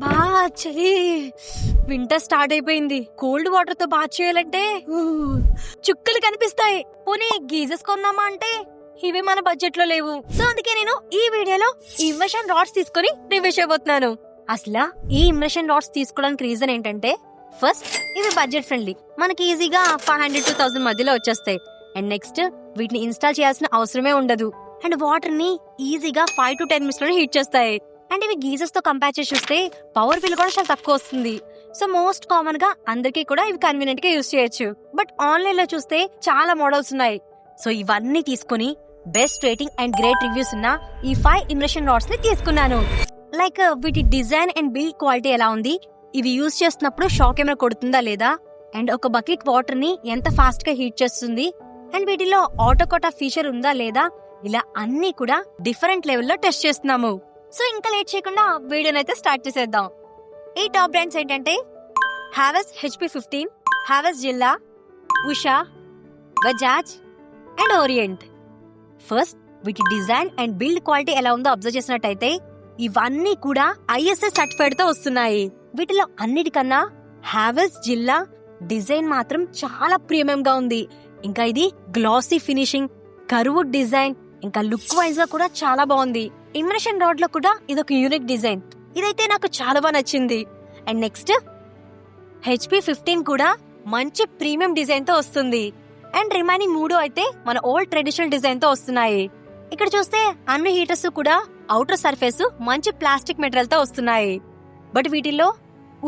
బా చలి winter start అయిపోయింది. కోల్డ్ వాటర్ తో బాత్ చేయాలంటే చుక్కలు కనిపిస్తాయి. పోనీ గీజెస్ కొందామా అంటే ఇవి మన బడ్జెట్ లో లేవు. సో అందుకే నేను ఈ వీడియోలో ఈ ఇమ్మర్షన్ రాడ్స్ తీసుకొని రివ్యూ చేయబోతున్నాను. అసలు ఈ ఇమ్మర్షన్ రాడ్స్ తీసుకోవడానికి రీజన్ ఏంటంటే, ఫస్ట్ ఇవి బడ్జెట్ ఫ్రెండ్లీ, మనకి ఈజీగా 500 to 1000 మధ్యలో వచ్చేస్తాయి. అండ్ నెక్స్ట్ వీటిని ఇన్స్టాల్ చేయాల్సిన అవసరమే ఉండదు. అండ్ వాటర్ ని ఈజీగా 5 to 10 minutes లోనే హీట్ చేస్తాయి. అండ్ ఇవి గీజర్స్ తో కంపేర్ చేసి చూస్తే పవర్ బిల్ కూడా చాలా తక్కువ వస్తుంది. సో మోస్ట్ కామన్ గా అందరికీ కూడా ఇవి కన్వీనియంట్ గా యూజ్ చేయొచ్చు. బట్ ఆన్లైన్ లో చూస్తే చాలా మోడల్స్ ఉన్నాయి. సో ఇవన్నీ తీసుకుని best rating and great reviews ఉన్న ఈ 5 ఇమ్రెషన్ రాడ్స్ ని తీసుకున్నాను. లైక్ వీటి డిజైన్ అండ్ బిల్డ్ క్వాలిటీ ఎలా ఉంది, ఇవి యూజ్ చేస్తున్నప్పుడు షాక్ ఏమైనా కొడుతుందా లేదా, అండ్ ఒక బకెట్ వాటర్ ని ఎంత ఫాస్ట్ గా హీట్ చేస్తుంది, అండ్ వీటిలో ఆటో కట్ ఆఫ్ ఫీచర్ ఉందా లేదా, ఇలా అన్ని కూడా డిఫరెంట్ లెవెల్లో టెస్ట్ చేస్తున్నాము. సో ఇంకా లేట్ చేయకుండా వీడియోనైతే స్టార్ట్ చేసేద్దాం. ఈ టాప్ బ్రాండ్స్ ఏంటంటే హావెల్స్ HP15, హావెల్స్ జిల్లా, Usha, Bajaj and orient. First వీటి డిజైన్ అండ్ బిల్డ్ క్వాలిటీ ఎలా ఉందో అబ్జర్వ్ చేసినట్టయితే ఇవన్నీ కూడా ISI సర్టిఫైడ్ తో వస్తున్నాయి. వీటిలో అన్నిటికన్నా హావెల్స్ జిల్లా డిజైన్ మాత్రం చాలా ప్రీమియం గా ఉంది. ఇంకా ఇది గ్లాసీ ఫినిషింగ్, కర్వ్డ్ డిజైన్, ఇంకా లుక్ వైజ్ గా కూడా చాలా బాగుంది. ఇమ్రెషన్ రాడ్ లో కూడా ఇదొక యూనిక్ డిజైన్, ఇదైతే నాకు చాలా బాగా నచ్చింది. అండ్ నెక్స్ట్ HP15 కూడా మంచి ప్రీమియం డిజైన్ తో వస్తుంది. అండ్ రిమైనింగ్ 3 అయితే మన ఓల్డ్ ట్రెడిషనల్ డిజైన్ తో వస్తున్నాయి. ఇక్కడ చూస్తే అన్ని హీటర్స్ కూడా అవుటర్ సర్ఫేస్ మంచి ప్లాస్టిక్ మెటీరియల్ తో వస్తున్నాయి. బట్ వీటిల్లో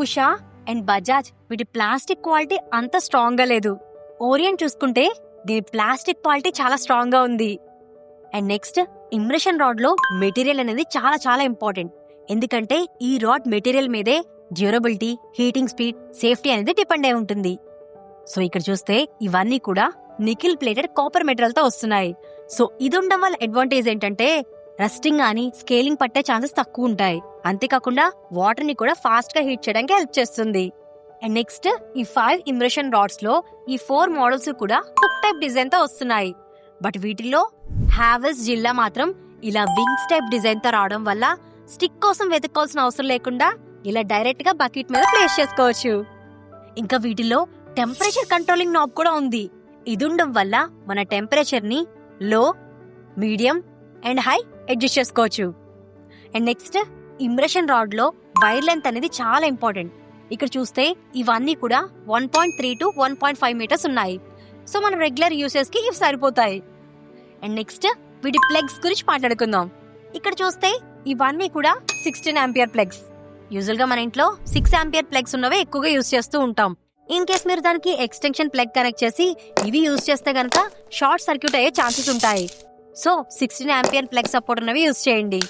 ఉషా అండ్ బజాజ్ వీటి ప్లాస్టిక్ క్వాలిటీ అంత స్ట్రాంగ్ గా లేదు. ఓరియంట్ చూసుకుంటే దీని ప్లాస్టిక్ క్వాలిటీ చాలా స్ట్రాంగ్ గా ఉంది. అండ్ నెక్స్ట్ ఇమ్రెషన్ రాడ్ లో మెటీరియల్ అనేది చాలా చాలా ఇంపార్టెంట్. ఎందుకంటే ఈ రాడ్ మెటీరియల్ మీదే డ్యూరబిలిటీ, హీటింగ్ స్పీడ్, సేఫ్టీ అనేది డిపెండ్ అయి ఉంటుంది. సో ఇక్కడ చూస్తే ఇవన్నీ కూడా నికిల్ ప్లేటెడ్ కాపర్ మెటీరియల్ తో వస్తున్నాయి. సో ఇది ఉండడం వల్ల అడ్వాంటేజ్ ఏంటంటే రస్టింగ్ గానీ స్కేలింగ్ పట్టే ఛాన్సెస్ తక్కువ ఉంటాయి. అంతేకాకుండా వాటర్ ని కూడా ఫాస్ట్ గా హీట్ చేయడానికి హెల్ప్ చేస్తుంది. అండ్ నెక్స్ట్ ఈ 5 ఇమ్రెషన్ రాడ్స్ లో ఈ 4 మోడల్స్ కూడా హుక్ టైప్ డిజైన్ తో వస్తున్నాయి. బట్ వీటిల్లో హావెల్స్ జిల్లా మాత్రం ఇలా వింగ్స్ టైప్ డిజైన్ తో రావడం వల్ల స్టిక్ కోసం వెతుక్కోవాల్సిన అవసరం లేకుండా ఇలా డైరెక్ట్ గా బకెట్ మీద ప్లేస్ చేసుకోవచ్చు. ఇంకా వీటిలో టెంపరేచర్ కంట్రోలింగ్ నాబ్ కూడా ఉంది. ఇది ఉండడం వల్ల మన టెంపరేచర్ ని లో, మీడియం అండ్ హై అడ్జస్ట్ చేసుకోవచ్చు. అండ్ నెక్స్ట్ ఇమ్రెషన్ రాడ్ లో వైర్ లెంత్ అనేది చాలా ఇంపార్టెంట్. ఇక్కడ చూస్తే ఇవన్నీ కూడా 1.3 to 1.5 మీటర్స్ ఉన్నాయి. సో మనం రెగ్యులర్ యూసేజ్ కి ఇవి సరిపోతాయి. అండ్ నెక్స్ట్ వీటి ప్లగ్స్ గురించి మాట్లాడుకుందాం. ఇక్కడ చూస్తే ఇవన్నీ కూడా 16 ఆంపియర్ ప్లగ్స్. యూజువల్ గా మన ఇంట్లో 6 ఆంపియర్ ప్లగ్స్ ఉన్నవే ఎక్కువగా యూజ్ చేస్తూ ఉంటాం. ఇన్ కేస్ మీరు దానికి ఎక్స్టెన్షన్ ప్లగ్ కనెక్ట్ చేసి ఇవి యూజ్ చేస్తే గనక షార్ట్ సర్క్యూట్ అయ్యే ఛాన్సెస్ ఉంటాయి. సో 16 ఆంపియర్ ప్లగ్ సపోర్ట్ ఉన్నవి యూజ్ చేయండి.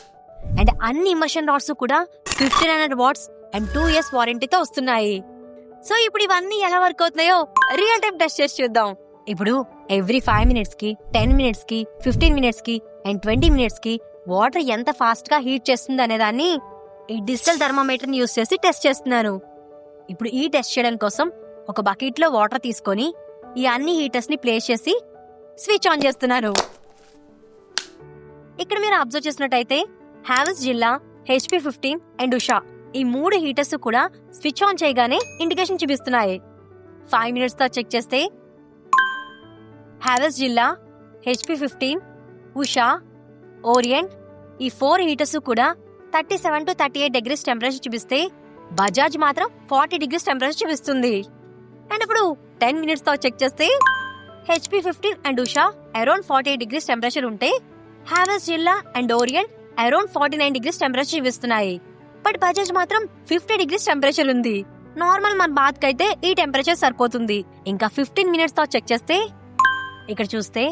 అండ్ అన్ని ఇమర్షన్ రాడ్స్ కూడా 1500 వాట్స్ అండ్ 2 years వారంటీతో వస్తున్నాయి. సో ఇప్పుడు ఇవన్నీ ఎలా వర్క్ అవుతున్నాయో రియల్ టైం టెస్ట్ చేసి చూద్దాం. ఇప్పుడు ఎవ్రీ 5 minutes కి, 10 minutes కి, 15 minutes కి అండ్ 20 minutes కి వాటర్ ఎంత ఫాస్ట్ గా హీట్ చేస్తుంది అనే దాన్ని ఈ డిజిటల్ థర్మోమీటర్ ని యూజ్ చేసి టెస్ట్ చేస్తున్నాను. ఇప్పుడు ఈ టెస్ట్ చేయడం కోసం ఒక బకెట్ లో వాటర్ తీసుకొని ఈ అన్ని హీటర్స్ ని ప్లేస్ చేసి స్విచ్ ఆన్ చేస్తున్నాను. ఇక్కడ మీరు అబ్జర్వ్ చేసినట్టయితే హావెల్స్ జిల్లా, HP15 అండ్ ఉషా ఈ 3 హీటర్స్ కూడా స్విచ్ ఆన్ చేయగానే ఇండికేషన్ చూపిస్తున్నాయి. 5 minutes తో చెక్ చేస్తే హావెల్స్ జిల్లా, HP15, ఉషా, ఓరియంట్ ఈ 4 హీటర్స్ కూడా 37 to 38 degrees టెంపరేచర్ చూపిస్తే బజాజ్ మాత్రం 40 degrees టెంపరేచర్ చూపిస్తుంది. అండ్ ఇప్పుడు 10 minutes తో చెక్ చేస్తే HP15 and Usha around 48 degrees temperature ఉంటే హావెల్స్ జిల్లా and orient around 49 degrees temperature చూపిస్తున్నాయి. బట్ బజాజ్ మాత్రం 50 degrees టెంపరేచర్ ఉంది. నార్మల్ మన బాత్ కి అయితే ఈ టెంపరేచర్ సరిపోతుంది. ఇంకా 15 minutes తో చెక్ చేస్తే ఇక్కడ చూస్తే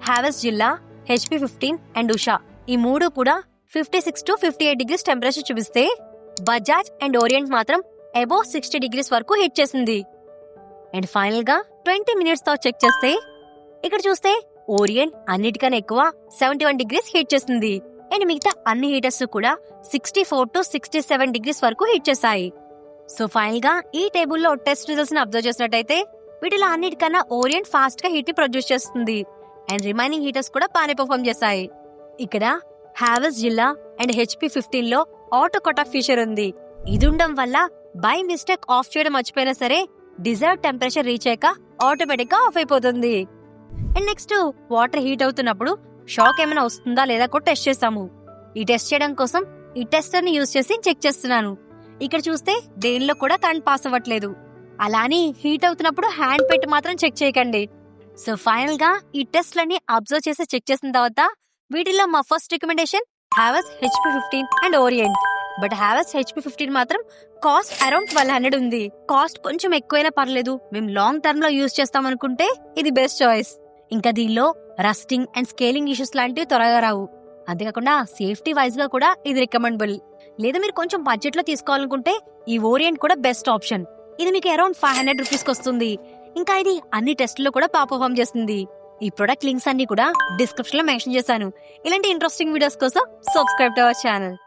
హావెల్స్ జిల్లా, HP15 అండ్ ఉషా ఈ 3 కూడా 56 to 58 degrees టెంపరేచర్ చూపిస్తే బజాజ్ అండ్ ఓరియంట్ మాత్రం అబోవ్ 60 degrees వరకు హీట్ చేసింది. అండ్ ఫైనల్ గా 20 minutes తో చెక్ చేస్తే ఇక్కడ చూస్తే ఓరియంట్ అన్నిటికన్నా ఎక్కువ 71 degrees హీట్ చేసింది. అండ్ మిగతా అన్ని హీటర్స్ కూడా 64 to 67 degrees వరకు హీట్ చేశాయి. సో ఫైనల్ గా ఈ టేబుల్లో టెస్ట్ రిజల్ట్స్ ని అబ్జర్వ్ చేసినట్టయితే వీటిలో అన్నిటికన్నా ఓరియంట్ ఫాస్ట్ గా హీట్ ని ప్రొడ్యూస్ చేస్తుంది. అండ్ రిమైనింగ్ హీటర్స్ కూడా బాగానే పర్ఫార్మ్ చేశాయి. ఇక్కడ హావెల్స్ జిల్లా అండ్ HP15 లో ఆటో కట్ ఆఫ్ ఫీచర్ ఉంది. ఇది ఉండడం వల్ల బై మిస్టేక్ ఆఫ్ చేయడం మర్చిపోయినా సరే డిజైర్డ్ టెంపరేచర్ రీచ్ అయ్యాక ఆటోమేటిక్ గా ఆఫ్ అయిపోతుంది. అండ్ నెక్స్ట్ వాటర్ హీట్ అవుతున్నప్పుడు షాక్ ఏమైనా వస్తుందా లేదా కూడా టెస్ట్ చేస్తాము. ఈ టెస్ట్ చేయడం కోసం ఈ టెస్టర్ ని యూజ్ చేసి చెక్ చేస్తున్నాను. ఇక్కడ చూస్తే దేనిలో కూడా కరెంట్ పాస్ అవ్వట్లేదు. అలానే హీట్ అవుతున్నప్పుడు హ్యాండ్ పెట్టి మాత్రం చెక్ చేయకండి. సో ఫైనల్ గా ఈ టెస్ట్లన్నీ అబ్జర్వ్ చేసి చెక్ చేసిన తర్వాత వీటిల్లో మా first recommendation Havells HP15 and orient. But Havells HP15 మాత్రం కాస్ట్ అరౌండ్ 1200 ఉంది. కాస్ట్ కొంచెం ఎక్కువైనా పర్లేదు, మేము లాంగ్ టర్మ్ లో యూజ్ చేస్తాం అనుకుంటే ఇది బెస్ట్ చాయిస్. ఇంకా దీనిలో రస్టింగ్ అండ్ స్కేలింగ్ ఇష్యూస్ లాంటివి త్వరగా రావు. అంతేకాకుండా సేఫ్టీ వైజ్ గా కూడా ఇది రికమెండబుల్. లేదా మీరు కొంచెం బడ్జెట్ లో తీసుకోవాలనుకుంటే ఈ ఓరియంట్ కూడా బెస్ట్ ఆప్షన్. ఇది మీకు అరౌండ్ 500 రూపీస్ కి వస్తుంది. ఇంకా ఇది అన్ని టెస్టుల్లో కూడా పర్ఫామ్ చేస్తుంది. ఈ ప్రొడక్ట్ లింక్స్ అన్ని కూడా డిస్క్రిప్షన్ లో మెన్షన్ చేశాను. ఇలాంటి ఇంట్రెస్టింగ్ వీడియోస్ కోసం సబ్స్క్రైబ్ టు అవర్ ఛానల్.